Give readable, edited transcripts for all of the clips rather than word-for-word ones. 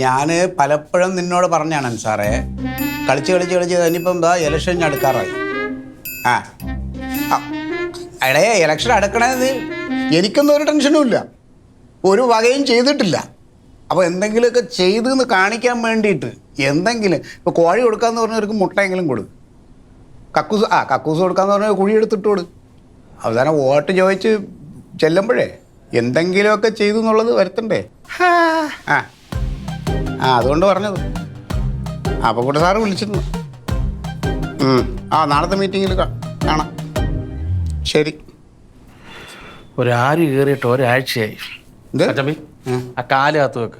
ഞാൻ പലപ്പോഴും നിന്നോട് പറഞ്ഞാണ് സാറേ, കളിച്ച് ഇനിയിപ്പം എന്താ ഇലക്ഷൻ അടുക്കാറായി. എടേ ഇലക്ഷൻ അടുക്കണത് എനിക്കൊന്നും ഒരു ടെൻഷനും ഇല്ല, ഒരു വകയും ചെയ്തിട്ടില്ല. അപ്പോൾ എന്തെങ്കിലുമൊക്കെ ചെയ്തെന്ന് കാണിക്കാൻ വേണ്ടിയിട്ട് എന്തെങ്കിലും ഇപ്പോൾ കോഴി കൊടുക്കാമെന്ന് പറഞ്ഞവർക്ക് മുട്ടയെങ്കിലും കൊടുക്കും, കക്കൂസ് കൊടുക്കാമെന്ന് പറഞ്ഞാൽ കുഴി എടുത്തിട്ട് കൊടുക്കും. അവസാനം വോട്ട് ചോദിച്ച് ചെല്ലുമ്പോഴേ എന്തെങ്കിലുമൊക്കെ ചെയ്തു എന്നുള്ളത് വരുത്തണ്ടേ? അതുകൊണ്ട് പറഞ്ഞത്. അപ്പോൾ കൂടെ സാറ് വിളിച്ചിരുന്നു. നാളത്തെ മീറ്റിങ്ങിൽ കാണാം. ശരി. ഒരാര് കയറിയിട്ട് ഒരാഴ്ചയായി. ആ കാല് കത്ത് വെക്ക്.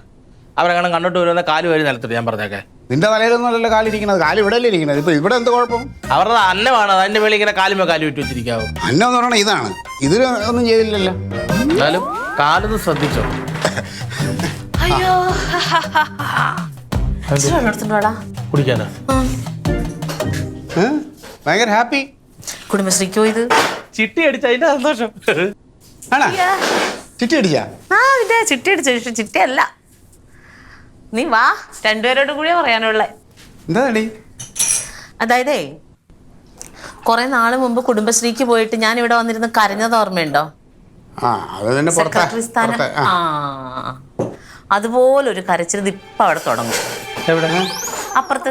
അവരെങ്ങനെ കണ്ടിട്ട് വരുന്ന കാല് വരി നിലത്തിട്ട് ഞാൻ പറഞ്ഞേക്കെ. നിന്റെ തലയിലൊന്നുമല്ലല്ലോ കാലിരിക്കണത്, കാല് ഇവിടെ അല്ലേ ഇരിക്കണത്. ഇപ്പൊ ഇവിടെ എന്ത് കുഴപ്പം? അവരുടെ അന്നമാണ്, അതിന്റെ മേളിൽ ഇങ്ങനെ കാലുമേ കാല് വിട്ട് വെച്ചിരിക്കാവോ? അന്നം എന്ന് പറയണ ഇതാണ്, ഇതിൽ ഒന്നും ചെയ്തില്ലല്ലോ. എന്നാലും കാലൊന്ന് ശ്രദ്ധിച്ചോ. കുടിക്കാനാ ഭയങ്കര ഹാപ്പി. കുടുംബശ്രീക്കോ ഇത് ചിട്ടി അടിച്ച അതിന്റെ സന്തോഷം. ചിട്ടി അടിച്ചാ? ചിട്ടി അടിച്ച ചിട്ടിയല്ല. നീ വാ, രണ്ടുപേരോട് കൂടിയാ പറയാനുള്ള. എന്താ? അതായതേ കുറെ നാള് മുമ്പ് കുടുംബശ്രീക്ക് പോയിട്ട് ഞാൻ ഇവിടെ വന്നിരുന്ന് കരഞ്ഞത് ഓർമ്മയുണ്ടോ? സെക്രട്ടറി സ്ഥാനം. അതുപോലൊരു കരച്ചിൽ ഇപ്പൊ അവിടെ തുടങ്ങും. അപ്പുറത്ത്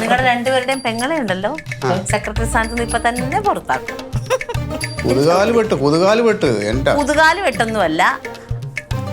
നിങ്ങളുടെ രണ്ടുപേരുടെയും പെങ്ങളെ ഉണ്ടല്ലോ, സെക്രട്ടറി സ്ഥാനത്ത് നിന്ന് ഇപ്പൊ തന്നെ പുറത്താക്കും. കുതുകാല് വെട്ടൊന്നുമല്ല,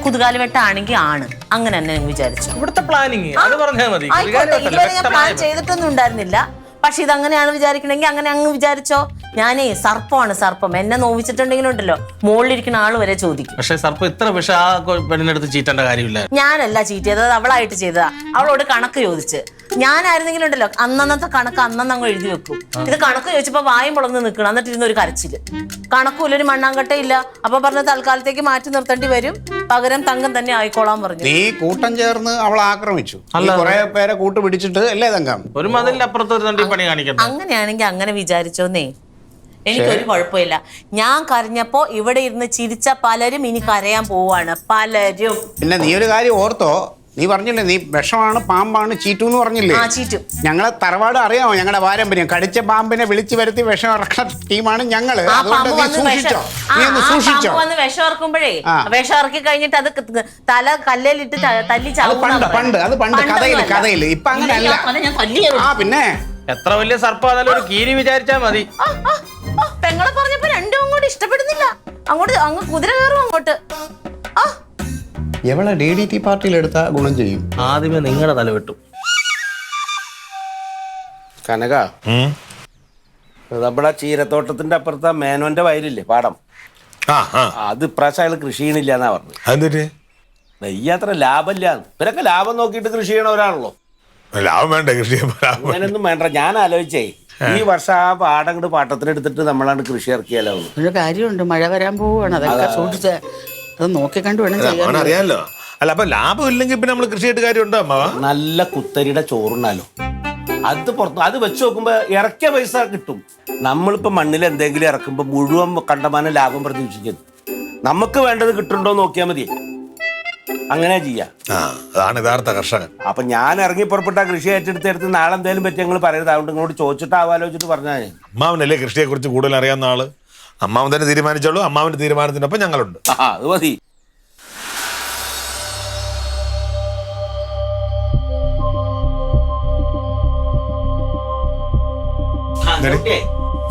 കുതുകാല് വെട്ടാണെങ്കിൽ ആണ്. അങ്ങനെ തന്നെ വിചാരിച്ചു. ഇവിടുത്തെ പ്ലാനിങ് ഇതുവരെ ഞാൻ പ്ലാൻ ചെയ്തിട്ടൊന്നും ഉണ്ടായിരുന്നില്ല. പക്ഷെ ഇതങ്ങനെയാണ് വിചാരിക്കണമെങ്കിൽ അങ്ങനെ അങ്ങ് വിചാരിച്ചോ. ഞാനേ സർപ്പമാണ്, സർപ്പം. എന്നെ നോവിച്ചിട്ടുണ്ടെങ്കിലും ഉണ്ടല്ലോ മുകളിലിരിക്കുന്ന ആള് വരെ ചോദിക്കും. പക്ഷെ സർപ്പം ഇത്ര വിഷം ആ പെണ്ണിനടുത്ത് ചീറ്റേണ്ട കാര്യമില്ല. ഞാനല്ല ചീറ്റ് ചെയ്തത്, അവളായിട്ട് ചെയ്തതാ. അവളോട് കണക്ക് ചോദിച്ച്. ഞാനായിരുന്നെങ്കിലും ഉണ്ടല്ലോ അന്നന്നത്തെ കണക്ക് അന്നങ്ങ് എഴുതി വെക്കും. ഇത് കണക്ക് ചോദിച്ചപ്പോ വായും പൊളന്ന് നിൽക്കണം, എന്നിട്ട് ഇരുന്നൊരു കരച്ചില്. കണക്കൂല, ഒരു മണ്ണാങ്കട്ടയില്ല. അപ്പൊ പറഞ്ഞ തൽക്കാലത്തേക്ക് മാറ്റി നിർത്തേണ്ടി വരും, പകരം തങ്കം തന്നെ ആയിക്കോളാൻ പറഞ്ഞു. നീ കൂട്ടം ചേർന്ന് അവളെ ആക്രമിച്ചു. കുറെ പേരെ കൂട്ട് പിടിച്ചിട്ട് അല്ലേ തങ്കം ഒരു മതിലിന്റെ അപ്പുറത്ത് ഒരു പണി കാണിക്കണം. അങ്ങനെയാണെങ്കിൽ അങ്ങനെ വിചാരിച്ചോന്നേ, എനിക്കൊരു കുഴപ്പമില്ല. ഞാൻ കരഞ്ഞപ്പോ ഇവിടെ ഇരുന്ന് ചിരിച്ച പലരും ഇനി കരയാൻ പോവാണ്, പലരും. പിന്നെ നീ ഒരു കാര്യം ഓർത്തോ, നീ പറഞ്ഞില്ലേ നീ വിഷമാണ്, പാമ്പാണ്, ചീറ്റു എന്ന് പറഞ്ഞില്ലേ? ഞങ്ങളെ തറവാട് അറിയാമോ? ഞങ്ങളുടെ പാരമ്പര്യം. കടിച്ച പാമ്പിനെ വിളിച്ചു വരുത്തി വിഷം ഇറക്കുന്ന ടീമാണ് ഞങ്ങള്. വിഷം ഇറക്കുമ്പോഴേ വിഷം ഇറക്കി കഴിഞ്ഞിട്ട് അത് തല കല്ലിലിട്ട് തല്ലി പണ്ട് കഥയില്. ഇപ്പൊ അങ്ങനെയല്ല. പിന്നെ എത്ര വലിയ സർപ്പാന്നാലും ഒരു കീരി വിചാരിച്ചാ മതി. പെങ്ങളെ പറഞ്ഞപ്പോ രണ്ടും അങ്ങോട്ട് ഇഷ്ടപ്പെടുന്നില്ല. അങ്ങ് കുതിര കയറും അങ്ങോട്ട്. എവളെ DDT പാർട്ടിയിൽ എടുത്താ ഗുണം ചെയ്യും. ആദ്യമേ നിങ്ങളുടെ തല വെട്ടും. കനക, നമ്മുടെ ചീരത്തോട്ടത്തിന്റെ അപ്പുറത്തെ മേനോന്റെ വയലില്ലേ പാടം, അത് ഇപ്രാവശ്യം അയാൾ കൃഷി ചെയ്യണില്ല എന്നാ പറഞ്ഞു. നെയ്യത്ര ലാഭമില്ല. ഇവരൊക്കെ ലാഭം നോക്കിയിട്ട് കൃഷി ചെയ്യണവരാണല്ലോ. ലാഭം വേണ്ട, കൃഷി അങ്ങനെയൊന്നും വേണ്ട. ഞാൻ ആലോചിച്ചേ ഈ വർഷം ആ പാടം കൂടെ പാട്ടത്തിനെടുത്തിട്ട് നമ്മളാണ് കൃഷി ഇറക്കിയാലോ. ഒരു കാര്യമുണ്ട്, മഴ വരാൻ പോവാണ്. അതൊക്കെ സൂക്ഷിച്ച് അത് നോക്കിക്കണ്ട് വേണം ചെയ്യാൻ. അറിയാലോ. അല്ല, അപ്പൊ ലാഭം ഇല്ലെങ്കിൽ പിന്നെ നമ്മൾ കൃഷിയായിട്ട് കാര്യമുണ്ടോ? അമ്മാവ നല്ല കുത്തരിയുടെ ചോറുണ്ടാലോ, അത് പുറത്ത് അത് വെച്ച് നോക്കുമ്പോ ഇറക്കിയ പൈസ കിട്ടും. നമ്മളിപ്പോ മണ്ണിൽ എന്തെങ്കിലും ഇറക്കുമ്പോ മുഴുവൻ കണ്ടമാനം ലാഭം പ്രതീക്ഷിക്കുന്നു. നമുക്ക് വേണ്ടത് കിട്ടുന്നുണ്ടോ നോക്കിയാൽ മതി. അങ്ങനെ ചെയ്യാം. അതാണ് യഥാർത്ഥ കർഷകൻ. അപ്പൊ ഞാൻ ഇറങ്ങി പുറപ്പെട്ട കൃഷി ഏറ്റെടുത്ത് നാളെ എന്തേലും പറ്റി ഞങ്ങൾ പറയരുത്. അതുകൊണ്ട് ഇങ്ങോട്ട് ചോദിച്ചിട്ട് ആവാലോചിച്ചിട്ട് പറഞ്ഞാൽ. അമ്മാവനല്ലേ കൃഷിയെ കുറിച്ച് കൂടുതൽ അറിയാവുന്ന ആള്. അമ്മാവൻ തന്നെ തീരുമാനിച്ചോളൂ. അമ്മാവന്റെ തീരുമാനത്തിനൊപ്പം ഞങ്ങളുണ്ട്. അത് മതി.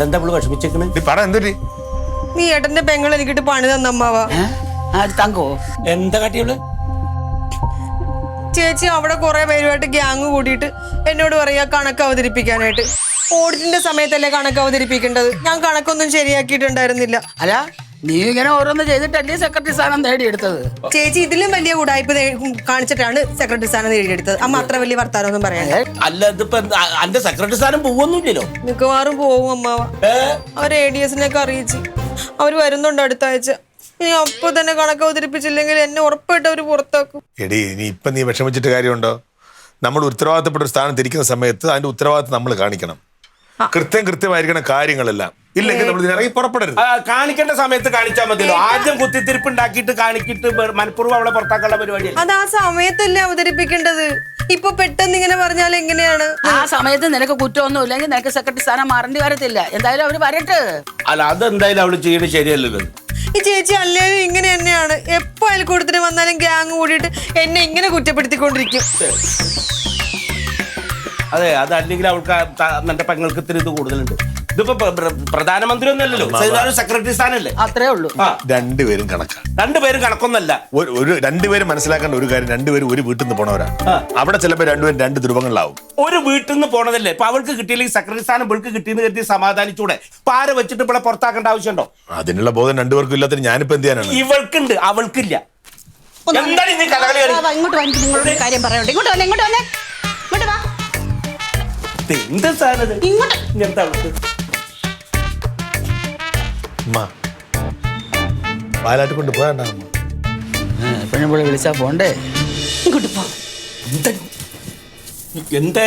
എന്താ വിഷമിച്ചേക്കണ്? നീ ഏട്ടന്റെ പെങ്ങൾ എനിക്കിട്ട് പണി തന്നമ്മാവാ. തങ്കോ എന്താ കാട്ടിയവള്? ചേച്ചി അവിടെ കുറെ പേരുമായിട്ട് ഗ്യാങ് കൂടിയിട്ട് എന്നോട് പറയാ കണക്ക് അവതരിപ്പിക്കാനായിട്ട്. ഓഡിറ്റിന്റെ സമയത്തല്ലേ കണക്ക് അവതരിപ്പിക്കേണ്ടത്. ഞാൻ കണക്കൊന്നും ശരിയാക്കിയിട്ടുണ്ടായിരുന്നില്ല. അല്ല, നീ ഇങ്ങനെ ഓരോന്ന് ചെയ്തിട്ടല്ലേ സെക്രട്ടറി സ്ഥാനം നേടിയെടുത്തത്? ചേച്ചി ഇതിലും വലിയ ഉടായ്പ കാണിച്ചിട്ടാണ് സെക്രട്ടറി സ്ഥാനം നേടിയെടുത്തത്. അമ്മ അത്ര വലിയ വർത്താനൊന്നും പറയാൻ. അല്ല, ഇതിപ്പോ എന്റെ സെക്രട്ടറി സ്ഥാനം പോവൊന്നുമില്ലല്ലോ. മിക്കവാറും പോവും അമ്മാവ. അവർ ADS-നെയൊക്കെ അറിയിച്ച് അവര് വരുന്നുണ്ട് അടുത്ത ആഴ്ച. ഇനി അപ്പൊ തന്നെ കണക്ക് അവതരിപ്പിച്ചില്ലെങ്കിൽ എന്നെ ഉറപ്പായിട്ട് അവര് പുറത്താക്കും. എടി, ഇനി ഇപ്പൊ നീ വിഷമിച്ചിട്ട് കാര്യമുണ്ടോ? നമ്മൾ ഉത്തരവാദിത്തപ്പെട്ട ഒരു സ്ഥാനത്ത് ഇരിക്കുന്ന സമയത്ത് അതിന്റെ ഉത്തരവാദിത്തം നമ്മൾ കാണിക്കണം. കൃത്യമായിരിക്കണം കാര്യങ്ങളെല്ലാം. ഇല്ലെങ്കിൽ നമ്മൾ ഇറങ്ങി പുറപ്പെടരുത്. കാണിക്കേണ്ട സമയത്ത് കാണിച്ചാൽ മതിയല്ലോ. ആദ്യം കുത്തിത്തിരിപ്പ് ഉണ്ടാക്കിയിട്ട് കാണിക്കിട്ട് മനഃപൂർവ്വം അവളെ പുറത്താക്കാനുള്ള പരിപാടിയല്ല. അത് ആ സമയത്തല്ലേ അവതരിപ്പിക്കേണ്ടത്. ഇപ്പൊ പെട്ടെന്ന് ഇങ്ങനെ പറഞ്ഞാൽ എങ്ങനെയാണ്? ആ സമയത്ത് നിനക്ക് കുറ്റമൊന്നും ഇല്ലെങ്കിൽ നിനക്ക് സെക്രട്ടറി സ്ഥാനം മാറേണ്ടി വരത്തില്ല. എന്തായാലും അവര് വരട്ടെ. അല്ല, അതെന്തായാലും അവള് ചെയ്യണത് ശരിയല്ലല്ലോ. ഈ ചേച്ചി അല്ലേലും ഇങ്ങനെ തന്നെയാണ്. എപ്പോ അയൽക്കൂട്ടത്തിന് വന്നാലും ഗ്യാങ് കൂടിയിട്ട് എന്നെ ഇങ്ങനെ കുറ്റപ്പെടുത്തിക്കൊണ്ടിരിക്കും. അതെ, അതല്ലെങ്കിൽ അവൾക്ക് എന്റെ പെങ്ങൾക്ക് ഇത്തിരി ഇത് കൂടുതലുണ്ട്. ഇതിപ്പോ പ്രധാനമന്ത്രി ഒന്നല്ലല്ലോ, സെക്രട്ടറി സ്ഥാനല്ലേ. അത്രേ ഉള്ളൂ. രണ്ടുപേരും കണക്കാണ്. രണ്ടുപേരും കണക്കൊന്നല്ല. ഒരു രണ്ടുപേരും മനസ്സിലാക്കേണ്ട ഒരു കാര്യം, രണ്ടുപേരും ഒരു വീട്ടിൽ നിന്ന് പോണവരാണ്. അവിടെ ചിലപ്പോൾ രണ്ടുപേരും രണ്ട് ധ്രുവങ്ങളിലാവും. ഒരു വീട്ടിൽ നിന്ന് പോണതല്ലേ. ഇപ്പൊ അവൾക്ക് കിട്ടിയില്ലെങ്കിൽ സെക്രട്ടറി സ്ഥാനം ഇവൾക്ക് കിട്ടിയെന്ന് കരുതി സമാധാനിച്ചൂടെ? പാര വെച്ചിട്ട് ഇവിടെ പുറത്താക്കേണ്ട ആവശ്യമുണ്ടോ? അതിനുള്ള ബോധം രണ്ടുപേർക്കും ഇല്ലാത്ത ഞാനിപ്പോ എന്ത് ചെയ്യാനാണ്? ഇവൾക്കുണ്ട്, അവൾക്കില്ല. എന്താണ് നീ കഥകളി? ഇങ്ങോട്ട് വന്നിട്ട് നിങ്ങളോട് കാര്യം പറയണ്ടേ. ഇങ്ങോട്ട് വന്നേ, ഇങ്ങോട്ട് വന്നേ, ഇങ്ങോട്ട് വാ. എന്ത് സാധനം ഇങ്ങനത്തെ അവൾക്ക്? പാലാട്ട് കൊണ്ട് പോയാ എപ്പോഴും ഇവിടെ വിളിച്ചാ പോണ്ടേ. ഇങ്ങോട്ട് പോ. എന്തേ?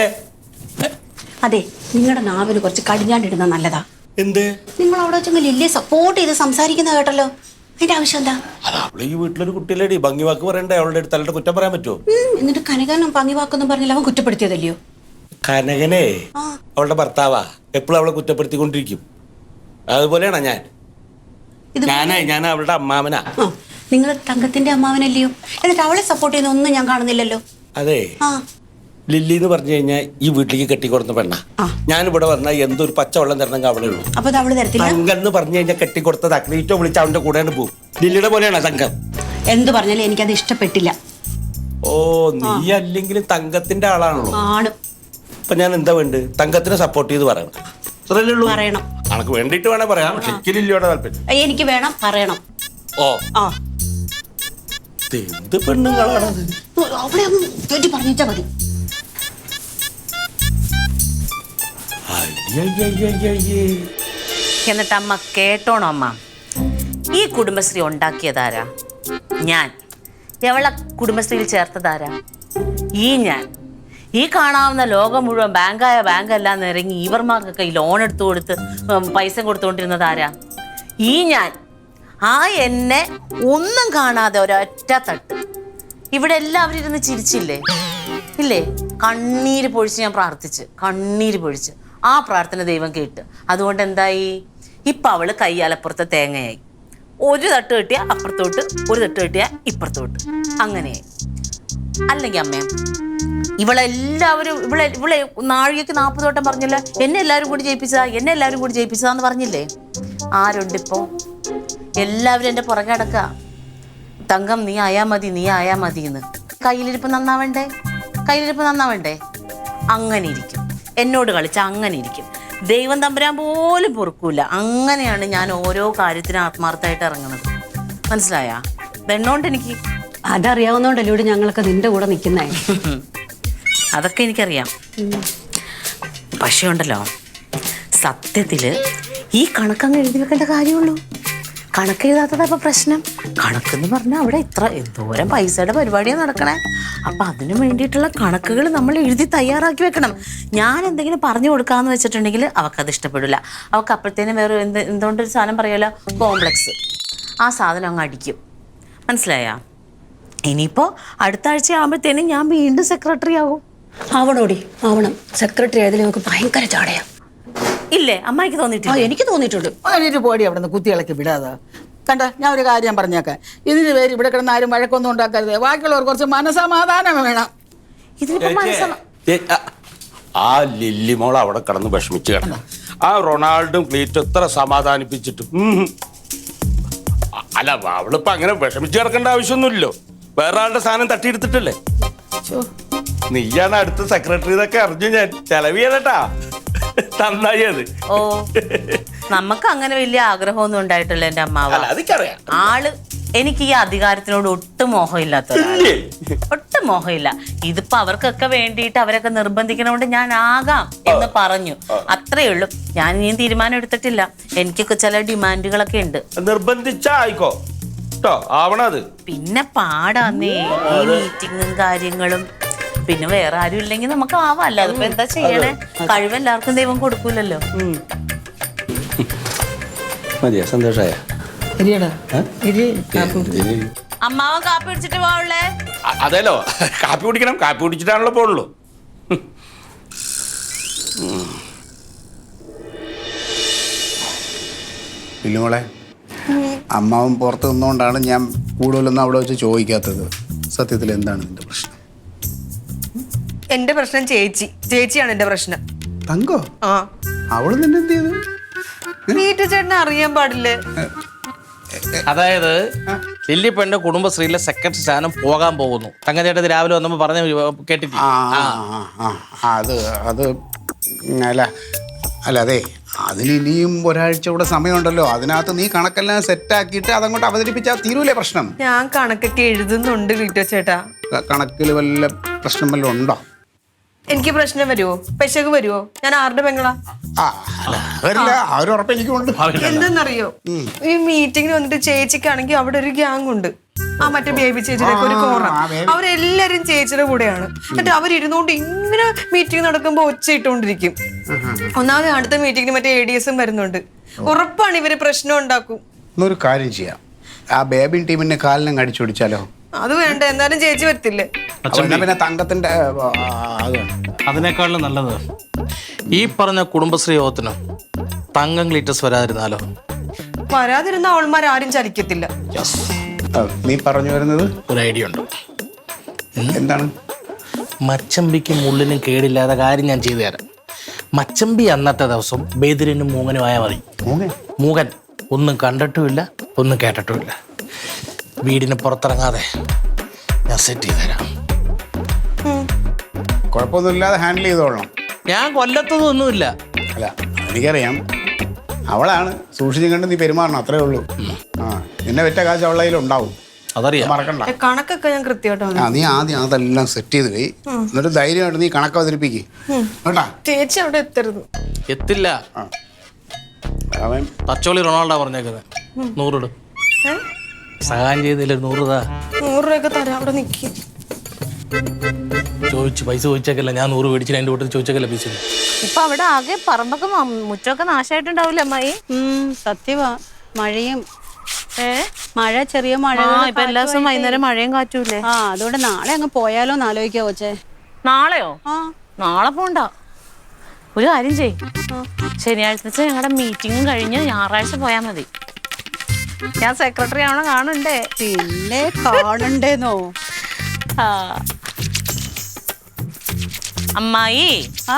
അതെ, നിങ്ങളുടെ നാവിന് കുറച്ച് കടിഞ്ഞാണ്ടിടുന്ന നല്ലതാ. എന്ത്? നിങ്ങൾ അവിടെ വെച്ചെങ്കിൽ ഇല്ലേ സപ്പോർട്ട് ചെയ്ത് സംസാരിക്കുന്ന കേട്ടല്ലോ. അതിന്റെ ആവശ്യം എന്താ? അത് അവള് ഈ വീട്ടിലൊരു കുട്ടിയിലേടി ഭംഗി വാക്ക് പറയണ്ടേ? അവളുടെ അടുത്ത് തലയുടെ കുറ്റം പറയാൻ പറ്റുമോ? എന്നിട്ട് കനകാനും പങ്ങി വാക്കൊന്നും പറഞ്ഞില്ല, അവൻ കുറ്റപ്പെടുത്തിയതല്ലയോ? കനകനെ അവളുടെ ഭർത്താവാ, എപ്പോഴും അവളെ കുറ്റപ്പെടുത്തിക്കൊണ്ടിരിക്കും. അതുപോലെയാണോ ഞാൻ? ഞാൻ അവളുടെ അമ്മാവനാ. നിങ്ങൾ തങ്കത്തിന്റെ അമ്മാവനല്ലയോ? എന്നിട്ട് അവളെ സപ്പോർട്ട് ചെയ്യുന്ന ഒന്നും ഞാൻ കാണുന്നില്ലല്ലോ. അതെ, ലില്ലി എന്ന് പറഞ്ഞു കഴിഞ്ഞാൽ ഈ വീട്ടിലേക്ക് കെട്ടിക്കൊടുത്ത പെണ്ണ. ഞാനിവിടെ വന്നാൽ എന്തൊരു പച്ചവെള്ളം തരണമെങ്കിൽ അവളെ ഉള്ളൂ. അപ്പൊ അത് അവള് തരത്തില്ല. തങ്കം എന്ന് പറഞ്ഞു കഴിഞ്ഞാൽ കെട്ടിക്കൊടുത്തത് അക്ലീറ്റോ വിളിച്ച് അവന്റെ കൂടെയാണ് പോകും. ലില്ലിയുടെ പോലെയാണോ തങ്കം? എന്ത് പറഞ്ഞാലും എനിക്കത് ഇഷ്ടപ്പെട്ടില്ല. ഓ, നീ അല്ലെങ്കിലും തങ്കത്തിന്റെ ആളാണല്ലോ. ആണ്. അപ്പൊ ഞാൻ എന്താ വേണ്ട? തങ്കത്തിനെ സപ്പോർട്ട് ചെയ്ത് പറയണം. പറയണം. അനക്ക് വേണ്ടിട്ട് വേണേ പറയാം. പക്ഷെ എനിക്ക് ലില്ലിയോടെ താല്പര്യം. എനിക്ക് വേണം, പറയണം. ഓ, ആ, എന്ത് പെണ്ണുങ്ങളാണത്? അവളെ ഒന്ന് കേട്ടി പറഞ്ഞാ മതി. എന്നിട്ട് അമ്മ കേട്ടോണോ അമ്മ? ഈ കുടുംബശ്രീ ഉണ്ടാക്കിയതാരാ? ഞാൻ. എവളെ കുടുംബശ്രീയിൽ ചേർത്തതാരാ? ഞാൻ. ഈ കാണാവുന്ന ലോകം മുഴുവൻ ബാങ്കായ ബാങ്കെല്ലാം ഇറങ്ങി ഇവർമാർക്കൊക്കെ ഈ ലോൺ എടുത്തു കൊടുത്ത് പൈസ കൊടുത്തുകൊണ്ടിരുന്നത് ആരാ? ഞാൻ. എന്നെ ഒന്നും കാണാതെ ഒരൊറ്റ തട്ട് ഇവിടെ എല്ലാവരും ഇരുന്ന് ചിരിച്ചില്ലേ? ഇല്ലേ? കണ്ണീര് പൊഴിച്ച് ഞാൻ പ്രാർത്ഥിച്ച്, കണ്ണീര് പൊഴിച്ച്. ആ പ്രാർത്ഥന ദൈവം കേട്ട്. അതുകൊണ്ട് എന്തായി? ഇപ്പം അവള് കയ്യാലപ്പുറത്തെ തേങ്ങയായി. ഒരു തട്ട് കെട്ടിയ അപ്പുറത്തോട്ട്, ഒരു തട്ട് കെട്ടിയ ഇപ്പുറത്തോട്ട്, അങ്ങനെയായി. അല്ലെങ്കിൽ അമ്മേ, ഇവളെല്ലാവരും ഇവളെ നാഴികക്ക് 40 വട്ടം പറഞ്ഞില്ല എന്നെ എല്ലാവരും കൂടി ജയിപ്പിച്ചതാന്ന് പറഞ്ഞില്ലേ? ആരുണ്ടിപ്പോ? എല്ലാവരും എൻ്റെ പുറകെ അടക്ക. തങ്കം നീ ആയാ മതി എന്ന്. കയ്യിലിരിപ്പ് നന്നാവണ്ടേ? അങ്ങനെ ഇരിക്കും. എന്നോട് കളിച്ച അങ്ങനെ ഇരിക്കും. ദൈവം തമ്പുരാൻ പോലും പൊറുക്കൂല. അങ്ങനെയാണ് ഞാൻ ഓരോ കാര്യത്തിനും ആത്മാർത്ഥമായിട്ട് ഇറങ്ങുന്നത്. മനസ്സിലായാ? വെണ്ണോണ്ട് എനിക്ക് അതറിയാവുന്നോണ്ടല്ലോ ഇവിടെ ഞങ്ങളൊക്കെ നിന്റെ കൂടെ നിൽക്കുന്നേ. അതൊക്കെ എനിക്കറിയാം. പക്ഷേ ഉണ്ടല്ലോ, സത്യത്തില് ഈ കണക്കങ്ങ് എഴുതി വെക്കേണ്ട കാര്യമുള്ളൂ. കണക്ക് എഴുതാത്തതാ ഇപ്പൊ പ്രശ്നം. കണക്കെന്ന് പറഞ്ഞാൽ അവിടെ എന്തോരം പൈസയുടെ പരിപാടിയാണ് നടക്കണേ. അപ്പൊ അതിനു വേണ്ടിയിട്ടുള്ള കണക്കുകൾ നമ്മൾ എഴുതി തയ്യാറാക്കി വെക്കണം. ഞാൻ എന്തെങ്കിലും പറഞ്ഞു കൊടുക്കാന്ന് വെച്ചിട്ടുണ്ടെങ്കിൽ അവൾക്കത് ഇഷ്ടപ്പെടില്ല. അവൾക്ക് അപ്പോഴത്തേനും വേറെ എന്തുകൊണ്ടൊരു സാധനം പറയുമല്ലോ, കോംപ്ലക്സ്. ആ സാധനം അങ്ങ് അടിക്കും. മനസ്സിലായാ? ഇനിയിപ്പോ അടുത്ത ആഴ്ച ആകുമ്പോഴത്തേനും ഞാൻ വീണ്ടും സെക്രട്ടറി ആവും. ആവണം. സെക്രട്ടറി ആയതിൽ നമുക്ക് ഭയങ്കര ചാടയാ. ഇല്ലേ? അമ്മായിക്ക് തോന്നിയിട്ടില്ല? എനിക്ക് തോന്നിയിട്ടുണ്ട്. അതിനൊരു പോടി അവിടെ നിന്ന് കുത്തിയിളക്കി വിടാതെ. കണ്ട, ഞാൻ ഒരു കാര്യം പറഞ്ഞേക്കാം. ഇതിന് പേര് ഇവിടെ കിടന്ന് ആരും വഴക്കൊന്നും ഉണ്ടാക്കരുത്. ബാക്കിയുള്ളവർ കുറച്ച് മനസമാധാനം വേണം. ആ ലില്ലി മോൾ അവിടെ കിടന്ന് വിഷമിച്ച് കിടന്നു. ആ റൊണാൾഡും ക്ലീറ്റും എത്ര സമാധാനിപ്പിച്ചിട്ടും അല്ല, അവളിപ്പോ അങ്ങനെ വിഷമിച്ച് കിടക്കേണ്ട ആവശ്യമൊന്നുമില്ലല്ലോ. വേറെ ആളുടെ സാധനം തട്ടിയെടുത്തിട്ടല്ലേ? നീയാണ് അടുത്ത സെക്രട്ടറി എന്നൊക്കെ അറിഞ്ഞു ഞാൻ. ചെലവ് ചെയ്തട്ടാ, നന്നായി അത്. ഓ, നമുക്ക് അങ്ങനെ വലിയ ആഗ്രഹമൊന്നും ഉണ്ടായിട്ടില്ല എൻ്റെ അമ്മാവ. ആള് എനിക്ക് ഈ അധികാരത്തിനോട് ഒട്ടും മോഹമില്ലാത്ത, ഒട്ടും മോഹമില്ല. ഇതിപ്പോ അവർക്കൊക്കെ വേണ്ടിയിട്ട് അവരൊക്കെ നിർബന്ധിക്കണോണ്ട് ഞാൻ ആകാം എന്ന് പറഞ്ഞു, അത്രേ ഉള്ളൂ. ഞാൻ ഇനിയും തീരുമാനം എടുത്തിട്ടില്ല. എനിക്കൊക്കെ ചില ഡിമാൻഡുകളൊക്കെ ഉണ്ട്. നിർബന്ധിച്ചായിക്കോ ആവണത്. പിന്നെ പാടാന്നേ ഈ മീറ്റിങ്ങും കാര്യങ്ങളും. പിന്നെ വേറെ ആരും ഇല്ലെങ്കിൽ നമുക്ക് ആവാല്ല. അതിപ്പോ എന്താ ചെയ്യണേ? കഴിവെല്ലാവർക്കും ദൈവം കൊടുക്കൂലല്ലോ. മതിയാ സന്തോഷമായ ശരിയടാ ഇരി, കാപ്പി കുടി. അമ്മാവൻ കാപ്പി പിടിച്ചിട്ട് പോവുള്ളേ. അതേലോ കാപ്പി കുടിക്കണം, കാപ്പി കുടിച്ചിട്ടാണല്ലോ പോണുള്ളൂ. ഇല്ലുമോളെ, അമ്മാവൻ പുറത്ത് നിന്നുകൊണ്ടാണ് ഞാൻ കൂടുതലൊന്നും അവിടെ വെച്ച് ചോദിക്കാത്തത്. സത്യത്തിൽ എന്താണ് നിന്റെ പ്രശ്നം? എന്റെ പ്രശ്നം ചേച്ചിയാണ് എന്റെ പ്രശ്നം. തങ്കോ? ആ അവള് നിന്നെ എന്ത് ചെയ്തു? നീറ്റു ചേട്ടനെ അറിയാൻ പാടില്ലേ? അതായത് ലില്ലിപ്പന്റെ കുടുംബശ്രീയിലെ സെക്രട്ടറി സ്ഥാനം പോകാൻ പോകുന്നു. തങ്കച്ചേട്ടത് രാവിലെ വന്നപ്പോൾ പറഞ്ഞ കേട്ടിട്ട് ആ അത് അത് അല്ല അല്ല അതെ, അതിന് ഇനിയും ഒരാഴ്ച കൂടെ സമയമുണ്ടല്ലോ. അതിനകത്ത് നീ കണക്കെല്ലാം സെറ്റാക്കിയിട്ട് അതങ്ങോട്ട് അവതരിപ്പിച്ചാൽ തീരൂലേ പ്രശ്നം? ഞാൻ കണക്കൊക്കെ എഴുതുന്നുണ്ട് വീട്ടോ ചേട്ടാ. കണക്കിൽ വല്ല പ്രശ്നം വല്ലതും ഉണ്ടോ? എനിക്ക് പ്രശ്നം വരുമോ? പെശക് വരുമോ? ഞാൻ ആരുടെ പെങ്ങളാ? ആ അല്ല വരില്ല, ആ ഒരു ഉറപ്പ് എനിക്കുണ്ട്. എന്തെന്നറിയോ, ഈ മീറ്റിങ്ങിന് വന്നിട്ട് ചേച്ചിക്കാണെങ്കിൽ അവിടെ ഒരു ഗ്യാങ് ഉണ്ട്. ആ മറ്റേ ബേബി ചേച്ചിയുടെ ഒരു കോറ. അവരെല്ലാരും ചേച്ചിയുടെ കൂടെയാണ്. എന്നിട്ട് അവരിരുന്നോണ്ട് ഇങ്ങനെ മീറ്റിംഗ് നടക്കുമ്പോ ഒച്ച ഇട്ടുകൊണ്ടിരിക്കും. ഒന്നാമത് അടുത്ത മീറ്റിങ്ങിന് മറ്റേ ADSഉം വരുന്നുണ്ട്. ഉറപ്പാണ് ഇവര് പ്രശ്നം ഉണ്ടാക്കും. എന്നൊരു കാര്യം ചെയ്യാം, ആ ബേബി ടീമിന്റെ കാലിനും കടിച്ചൊടിച്ചാലോ? അത് വേണ്ട, എന്നാലും ചേച്ചി വരത്തില്ലേ? എന്നാ പിന്നെ തങ്കത്തിന്റെ അത് അതിനേക്കാളും നല്ലത് ഈ പറഞ്ഞ കുടുംബശ്രീ യോഗത്തിന് തങ്കം ഗ്ലീറ്റസ് വരാതിരുന്നാലോ? വരാതിരുന്ന അവൾമാരാരും ചലിക്കത്തില്ല. നീ പറഞ്ഞു വരുന്നത് ഒരു ഐഡിയ ഉണ്ട്. എന്താണ്? മച്ചമ്പിക്കും മുള്ളിനും കേടില്ലാത്ത കാര്യം ഞാൻ ചെയ്തു തരാം. മച്ചമ്പി അന്നത്തെ ദിവസം ബേദിരനും മൂങ്ങനും ആയാൽ മതി. മൂങ്ങൻ ഒന്നും കണ്ടിട്ടുമില്ല, ഒന്നും കേട്ടിട്ടുമില്ല. വീടിന് പുറത്തിറങ്ങാതെ ഞാൻ സെറ്റ് ചെയ്ത് തരാം. കുഴപ്പമൊന്നുമില്ലാതെ ഹാൻഡിൽ ചെയ്തോളണം. ഞാൻ കൊല്ലത്തതൊന്നുമില്ല. അല്ല എനിക്കറിയാം, അവളാണ് സൂക്ഷിച്ചും കണ്ട് നീ പെരുമാറണം, അത്രേ ഉള്ളൂ. ആ നിന്നെ വെറ്റ കാശ് അവളുടെ കയ്യിലുണ്ടാവും, അതറിയാം. മറക്കണ്ട. കണക്കൊക്കെ ഞാൻ കൃത്യമായിട്ട് ആ നീ ആദ്യം അതെല്ലാം സെറ്റ് ചെയ്ത് പോയി, എന്നിട്ട് ധൈര്യമായിട്ട് നീ കണക്ക് അവതരിപ്പിക്കും കേട്ടാ. ചേച്ചി അവിടെ എത്തരുത്. എത്തില്ല. അവൻ തച്ചോളി റൊണാൾഡോ പറഞ്ഞേക്കുന്നത് 100 ഇടും. സഹായം ചെയ്തില്ല 100 താ. 100 രൂപയൊക്കെ തരാം, അവിടെ നിൽക്കി. ചോദിച്ചു പൈസ ചോദിച്ചേക്കല്ല, ഞാൻ 100 മേടിച്ചിട്ട് അതിൻ്റെ കൂട്ടത്തിൽ ചോദിച്ചേക്കല്ല പൈസ. ഇപ്പൊ അവിടെ ആകെ പറമ്പൊക്കെ മുറ്റമൊക്കെ നാശമായിട്ടുണ്ടാവില്ല അമ്മായി? സത്യവാ, മഴയും മഴ, ചെറിയ മഴ. ഇപ്പൊ എല്ലാ ദിവസവും വൈകുന്നേരം മഴയും കാറ്റൂല്ലേ? ആ അതുകൊണ്ട് നാളെ അങ്ങ് പോയാലോ എന്ന് ആലോചിക്കാ കൊച്ചേ. നാളെയോ? ആ നാളെ പോണ്ട, ഒരു കാര്യം ചെയ്, ശനിയാഴ്ച ഞങ്ങളുടെ മീറ്റിംഗും കഴിഞ്ഞ് ഞായറാഴ്ച പോയാ മതി. ഞാൻ സെക്രട്ടറി ആവണം കാണണ്ടേ? പിന്നെ കാണണ്ടേന്നോ? ആ അമ്മായി, ആ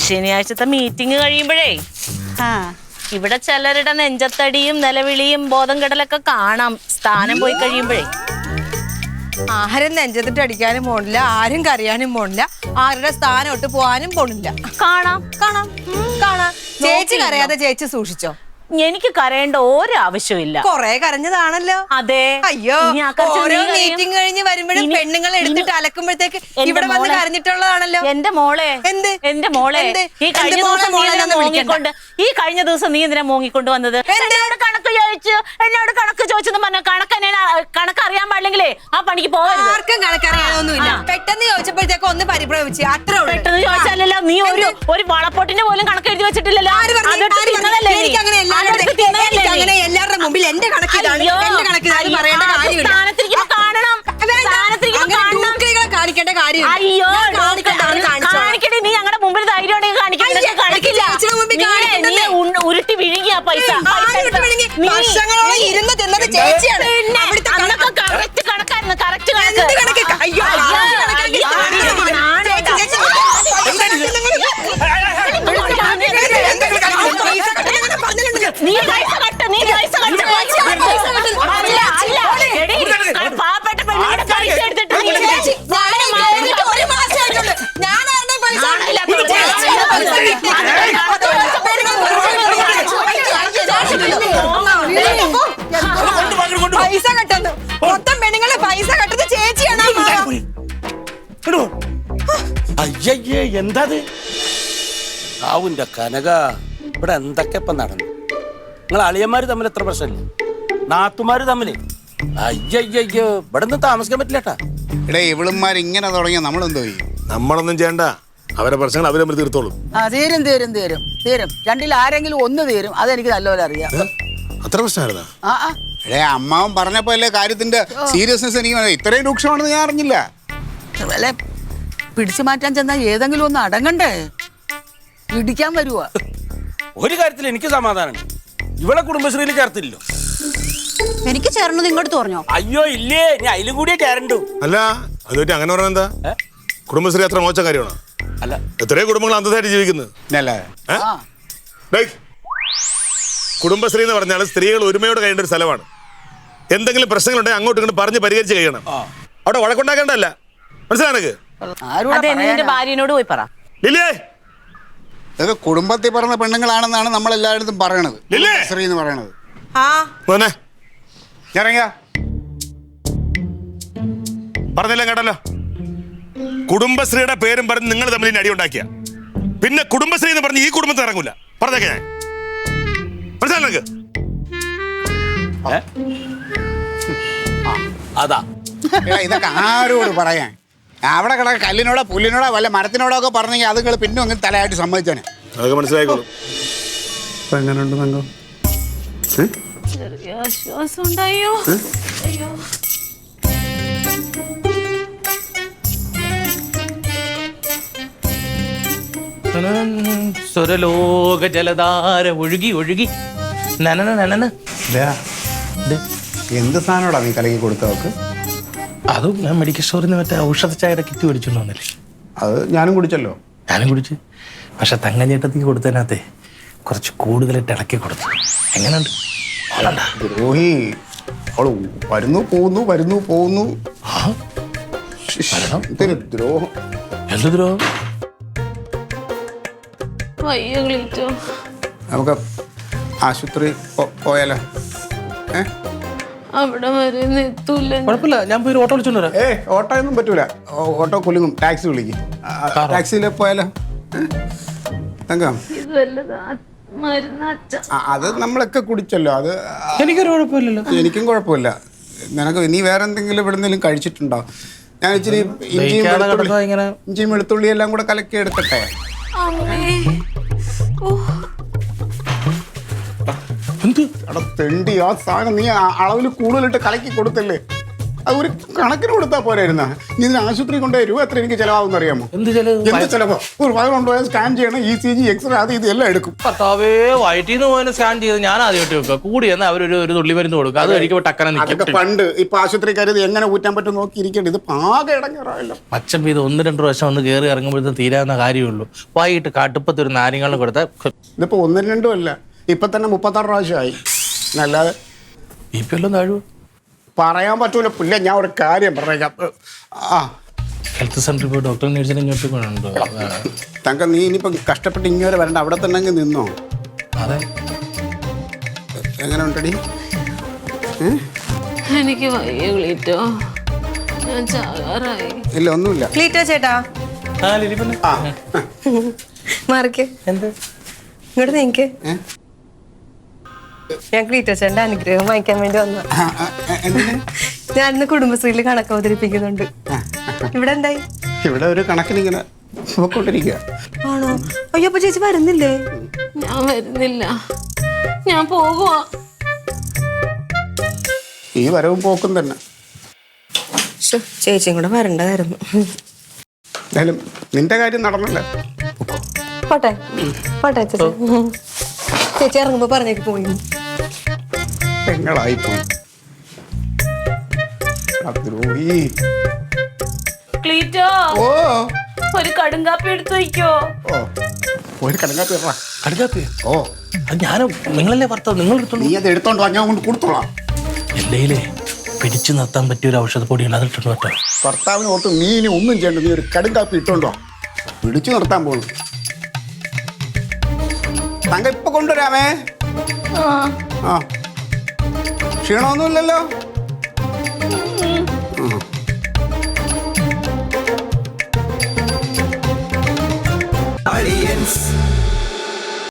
ശനിയാഴ്ചത്തെ മീറ്റിംഗ് കഴിയുമ്പോഴേ ആ ഇവിടെ ചിലരുടെ നെഞ്ചത്തടിയും നിലവിളിയും ബോധം കെടലൊക്കെ കാണാം, സ്ഥാനം പോയി കഴിയുമ്പോഴേ. ആരും നെഞ്ചത്തിട്ട് അടിക്കാനും പോണില്ല, ആരും കരയാനും പോണില്ല, ആരുടെ സ്ഥാനം ഇട്ട് പോവാനും പോണില്ല. കാണാം കാണാം കാണാം. ചേച്ചി കരയാതെ ചേച്ചി സൂക്ഷിച്ചോ. എനിക്ക് കരയേണ്ട ഒരു ആവശ്യമില്ല. കൊറേ കരഞ്ഞതാണല്ലോ. അതെ. അയ്യോ, ഇനി ആ കരച്ചിൽ ഓരോ നീ കരയും. മീറ്റിംഗ് കഴിഞ്ഞ് വരുമ്പോഴും പെണ്ണുങ്ങൾ എടുത്തിട്ട് അലക്കുമ്പോഴത്തേക്ക് ഇവിടെ വന്ന് കരഞ്ഞിട്ടുള്ളതാണല്ലോ. എന്റെ മോളെ, എന്ത്? എന്റെ മോളെ, എന്ത്? ഈ കഴിഞ്ഞ എന്റെ മോളെ ദിവസം നീ മോളെ എന്തിനാ ഒന്ന് മോങ്ങിക്കൊണ്ട് നീ എന്തിനാ മോങ്ങിക്കൊണ്ട് വന്നത്? എന്നോട് കണക്ക് ചോദിച്ചെന്ന് പറഞ്ഞ കണക്ക് അറിയാൻ പാടില്ലെങ്കിലേ ആ പണിക്ക് പോകരുത്. ആർക്കും കണക്കറിയാനൊന്നുമില്ല. പെട്ടെന്ന് ചോദിച്ചപ്പോഴത്തേക്ക് ഒന്ന് പരിഭ്രമിച്ച്, അത്ര പെട്ടെന്ന് ചോദിച്ചാലല്ലോ, നീ ഒരു വളപ്പൊട്ടിന്റെ പോലും കണക്ക് എഴുതി വെച്ചിട്ടില്ലല്ലോ. അതെടുത്ത് തിന്നതല്ലേ നീ? അതെടുത്ത് തിന്നതല്ലേ നീ? അങ്ങനെ എല്ലാവരുടെ മുമ്പിൽ എന്റെ കണക്കിതാണ്, അയ്യോ, എന്റെ കണക്കിതാണ് പറയേണ്ട കാര്യമില്ല. സ്ഥാനത്തിരിക്കുമ്പോ കാണണം, സ്ഥാനത്തിരിക്കുമ്പോ കാണണം. ഡൂക്രികളെ കാണിക്കേണ്ട കാര്യമില്ല. അയ്യോ, കാണിച്ചോളാം. കാണിക്കണേ, നീ ഞങ്ങളുടെ മുമ്പിൽ ധൈര്യം ഉണ്ടെങ്കിൽ കാണിക്കണ്ട. കാണിക്കില്ല. ചേച്ചിയുടെ മുമ്പിൽ നീ കാണിക്കണ്ടല്ലേ? ഉരുട്ടി വിഴുങ്ങിയ പൈസ ആരും വിഴുങ്ങി? വർഷങ്ങളോളം ഇരുന്ന് തിന്നത് ചേച്ചിയാണ്. അവിടുത്തെ അന്നൊക്കെ കറക്റ്റ് കണക്കായിരുന്നു, കറക്റ്റ് കണക്ക്. എന്ത് കണക്ക്? അയ്യോ, അയ്യോ, നീ പൈസ കട്ട്, നീ പൈസ കട്ട്. അല്ല, എടീ, പാവപ്പെട്ട പെണ്ണുങ്ങളുടെ പൈസ എടുത്തിട്ട് നീ ഒരു മാസമായിട്ടുള്ളൂ. ഞാൻ ആരുടെ പൈസ പൈസ കെട്ടുന്നു. മൊത്തം പെണ്ണുങ്ങളെ പൈസ കെട്ടുന്നത് ചേച്ചിയാണ്. അയ്യയ്യേ എന്താത്? ആവുന്റെ കനക, ഇവിടെ എന്തൊക്കെ ഇപ്പൊ നടന്നു? നിങ്ങൾ അളിയന്മാര് തമ്മിൽ എത്ര പ്രശ്നമില്ല, നാത്തുമാര് തമ്മില്. അയ്യയ്യോ, ഇവിടെ നിന്ന് താമസിക്കാൻ പറ്റില്ലട്ടാ. ഇടേ ഇവളുമാർ ഇങ്ങനെ തുടങ്ങിയ നമ്മളെന്തോ ചെയ്യും? നമ്മളൊന്നും ചെയ്യണ്ട, അവരെ പ്രശ്നങ്ങൾ അവർ തമ്മിൽ തീർത്തോളും. തീരും. രണ്ടിൽ ആരെങ്കിലും ഒന്ന് തീരും, അതെനിക്ക് നല്ലപോലെ അറിയാം. അത്ര പ്രശ്നമായിരുന്നാ? ആ അമ്മാവൻ പറഞ്ഞപ്പോ അല്ലേ കാര്യത്തിന്റെ സീരിയസ്നെസ് എനിക്ക് മനസ്സിലായി. ഇത്രയും രൂക്ഷമാണെന്ന് ഞാൻ അറിഞ്ഞില്ല. വല്ല പിടിച്ചു മാറ്റാൻ ചെന്നാൽ ഏതെങ്കിലും ഒന്ന് അടങ്ങണ്ടേ? ഇടിക്കാൻ വരുവാ. ഒരു കാര്യത്തിൽ എനിക്ക് സമാധാനമാണ്, ഇവളെ കുടുംബശ്രീയിൽ ചേർത്തില്ലോ. എനിക്ക് ചേർന്നത് ഇങ്ങോട്ട് പറഞ്ഞോ? അയ്യോ ഇല്ലേ, ഞാൻ അതിലും കൂടിയേ ചേരണ്ടു. അല്ല അത് പറ്റി അങ്ങനെ പറഞ്ഞ എന്താ? കുടുംബശ്രീ അത്ര മോശം കാര്യമാണോ? അല്ല, എത്രയോ കുടുംബങ്ങൾ അന്തസ്സായിട്ട് ജീവിക്കുന്നത്. അല്ലേ? ഡേയ്, കുടുംബശ്രീ എന്ന് പറഞ്ഞാൽ സ്ത്രീകൾ ഒരുമയോടെ കഴിയേണ്ട ഒരു സ്ഥലമാണ്. എന്തെങ്കിലും പ്രശ്നങ്ങളുണ്ടെങ്കിൽ അങ്ങോട്ടും ഇങ്ങോട്ട് പറഞ്ഞ് പരിഹരിച്ച് കഴിയണം. അവിടെ വഴക്കുണ്ടാക്കേണ്ടല്ല. മനസ്സിലാണെനിക്ക്? അതെ, നിന്റെ ഭാര്യനോട് പോയി പറ. ഇല്ലേ, ഇതൊക്കെ കുടുംബത്തിൽ പറഞ്ഞ പെണ്ണുങ്ങളാണെന്നാണ് നമ്മൾ എല്ലായിടത്തും പറയണത്. ഇല്ലേ? സ്ത്രീ എന്ന് പറയണത്. മോനെ ഇറങ്ങിയ പറഞ്ഞില്ല കേട്ടല്ലോ. കുടുംബശ്രീയുടെ പേരും പറഞ്ഞ് നിങ്ങൾ തമ്മിൽ ഇനി അടി ഉണ്ടാക്കിയ പിന്നെ കുടുംബശ്രീ എന്ന് പറഞ്ഞ് ഈ കുടുംബത്തിൽ ഇറങ്ങൂല. പറഞ്ഞേക്ക ഞാൻ. മനസ്സിലാക്ക്? അതാ ഇതൊക്കെ ആരോട് പറയാൻ? അവിടെ കിടക്ക കല്ലിനോടോ പുല്ലിനോടോ വല്ല മരത്തിനോടോ ഒക്കെ പറഞ്ഞെങ്കിൽ അതുങ്ങൾ പിന്നെ ഒന്നും തലയായിട്ട് സമ്മതിച്ചാണ്. അതൊക്കെ മനസ്സിലായിക്കോളും. ഇപ്പൊ എങ്ങനെയുണ്ട് തങ്കം? ചെറിയ ആശ്വാസം ഉണ്ടായോ? അയ്യോ, സ്വരലോക ജലധാര ഒഴുകി ഒഴുകി നനന നനന. എന്ത് സാധനോടാ നീ കലക്കി കൊടുത്തവർക്ക്? അതും ഞാൻ മെഡിക്കൽ സ്റ്റോറിൽ നിന്ന് മറ്റേ ഔഷധ ചായയുടെ കിറ്റ് മേടിച്ചോണ്ട് വന്നില്ലേ. അത് ഞാനും കുടിച്ചല്ലോ. ഞാനും കുടിച്ച്. പക്ഷെ തങ്കഞ്ഞേട്ടത്തേക്ക് കൊടുത്തതിനകത്തെ കുറച്ച് കൂടുതലായിട്ട് ഇളക്കി കൊടുത്തു. എങ്ങനെയുണ്ട്? ദ്രോഹി. അവള് വരുന്നു പോകുന്നു വരുന്നു പോകുന്നു. ഇതൊരു ദ്രോഹം. എന്ത് ദ്രോഹം? വയ്യ ക്ലീറ്റോ. നമുക്ക് ആശുപത്രി പോയാലോ? അവിടെ വരെ എത്തൂല. കുഴപ്പമില്ല, ഞാൻ പോയി ഒരു ഓട്ടോ വിളിച്ചോണ്ട് വരാം. ഓട്ടോ ഒന്നും പറ്റൂല. ഓട്ടോ കൊല്ലുങ്ങും. ടാക്സി വിളിക്കും. ടാക്സിയിൽ പോയാലോ? തങ്കം, ഇത് വല്ലതാ മരുന്ന് അച്ഛ. അത് നമ്മളൊക്കെ കുടിച്ചല്ലോ. അത് എനിക്കൊരു കുഴപ്പമില്ലല്ലോ. എനിക്കും കുഴപ്പമില്ല. നിനക്ക് നീ വേറെ എന്തെങ്കിലും ഇവിടെ എന്തെങ്കിലും കഴിച്ചിട്ടുണ്ടോ? ഞാൻ ഇച്ചിരി ഇഞ്ചിയും വെളുത്തുള്ളി എല്ലാം കൂടെ കലക്കി എടുക്കട്ടെ? തെണ്ടി, ആ സാധനം നീ അളവിൽ കൂടുതലിട്ട് കലക്കി കൊടുത്തല്ലേ? അത് ഒരു കണക്കിന് കൊടുത്താൽ പോരായിരുന്ന? നീ ഇതിന് ആശുപത്രി കൊണ്ടുപോയി രൂപ എത്ര എനിക്ക് ചിലവാകുന്ന അറിയാമോ? എന്ത് ചെലവ്? ഒരു വയറ് കൊണ്ടുപോയാൽ സ്കാൻ ചെയ്യണം, ECG, എക്സ്റേ, അത് ഇതെല്ലാം എടുക്കും. കർത്താവേ, വയറ്റിന്ന് പോയാലും സ്കാൻ ചെയ്ത് ഞാൻ ആദ്യമായിട്ട് വെക്കുക. കൂടി എന്നാൽ അവരൊരു തുള്ളി മരുന്ന് കൊടുക്കുക. അത് കഴിക്കുമ്പോൾ ടക്കനെ അതൊക്കെ പണ്ട്. ഇപ്പൊ ആശുപത്രിക്കാർ ഇത് എങ്ങനെ ഊറ്റാൻ പറ്റും നോക്കിയിരിക്കേണ്ടത്. ഇത് പാകെ ഇടങ്ങാറായല്ലോ. മച്ചം ഇത് 1-2 പ്രാവശ്യം ഒന്ന് കയറി ഇറങ്ങുമ്പോഴത്തെ തീരാവുന്ന കാര്യമുള്ളൂ. വൈകിട്ട് കടുപ്പത്ത് ഒരു നാരങ്ങളും കൊടുത്താൽ. ഇതിപ്പോ 1-2 അല്ല, ഇപ്പൊ തന്നെ 36 പ്രാവശ്യമായി. അല്ലാതെ BP എല്ലാം താഴുവോ? പറയാൻ പറ്റൂല. പുല്ല, ഞാൻ ഒരു കാര്യം പറഞ്ഞേക്കാം. ഹെൽത്ത് സെന്ററിൽ പോയി ഡോക്ടറെ നേഴ്സിനെ ഇങ്ങോട്ട് കൊണ്ടുണ്ടോ? തങ്ക, നീ ഇനിയിപ്പം കഷ്ടപ്പെട്ട് ഇങ്ങനെ വരണ്ട. അവിടെ തന്നെ അങ്ങ് നിന്നോ. അതെ. എങ്ങനെ ഉണ്ടടി? എനിക്ക് വയ്യ ക്ലീറ്റോ, ഞാൻ ചാകാറായി. ഇല്ല, ഒന്നുമില്ല. ക്ലീറ്റോ ചേട്ടാ, മാറിക്ക്. എന്ത് ഇങ്ങോട്ട് നീക്ക്. ഞാൻ ക്ലീറ്റോ ചേട്ടന്റെ അനുഗ്രഹം വാങ്ങിക്കാൻ വേണ്ടി വന്ന. ഞാൻ ഇന്ന് കുടുംബശ്രീയിൽ കണക്ക് അവതരിപ്പിക്കുന്നുണ്ട്. ഇവിടെ എന്തായി? ഇവിടെ ഒരു കണക്കിന് ഇങ്ങനെ പോയിക്കൊണ്ടിരിക്കുക. ആണോ? അയ്യോ, അപ്പൊ ചേച്ചി വരുന്നില്ലേ? ഞാൻ വരുന്നില്ല, ഞാൻ പോകുവാ. ഈ വരവും പോക്കും തന്നെ. ചേച്ചിയും കൂടെ വരണ്ടായിരുന്നു. എന്തായാലും നിന്റെ കാര്യം നടന്നല്ലേ? പോട്ടെ പോട്ടെ ചേച്ചി. ചേച്ചി ഇറങ്ങുമ്പോ പറഞ്ഞേക്ക് പോയി. പെങ്ങളായിപ്പോയി. ദ്രോഹി. ക്ലീറ്റോ, ഓ ഒരു കടുങ്കാപ്പി എടുത്തു വയ്ക്കോ. ഓ, ഒരു കടങ്കാപ്പി ഇടറാ. കടുക്കാപ്പിയോ? ഓ, അത് ഞാനും നിങ്ങളല്ലേ ഭർത്താവ്, നിങ്ങൾ എടുത്തോളൂ. നീ അത് എടുത്തോണ്ട് വാ, ഞാൻ കൊണ്ട് കൊടുത്തോളാം. എൻ്റെ പിടിച്ചു നിർത്താൻ പറ്റിയ ഒരു ഔഷധപ്പൊടിയാണ്, അതിട്ടുണ്ട് പറ്റോ? ഭർത്താവിന് ഓർത്ത് നീ ഇനി ഒന്നും ചെയ്യണ്ട. നീ ഒരു കടുങ്കാപ്പി ഇട്ടോണ്ടോ പിടിച്ചു നിർത്താൻ പോകും. തങ്ക ഇപ്പൊ കൊണ്ടുവരാമേ. ആ, ക്ഷീണമൊന്നുമില്ലല്ലോ? Aliens.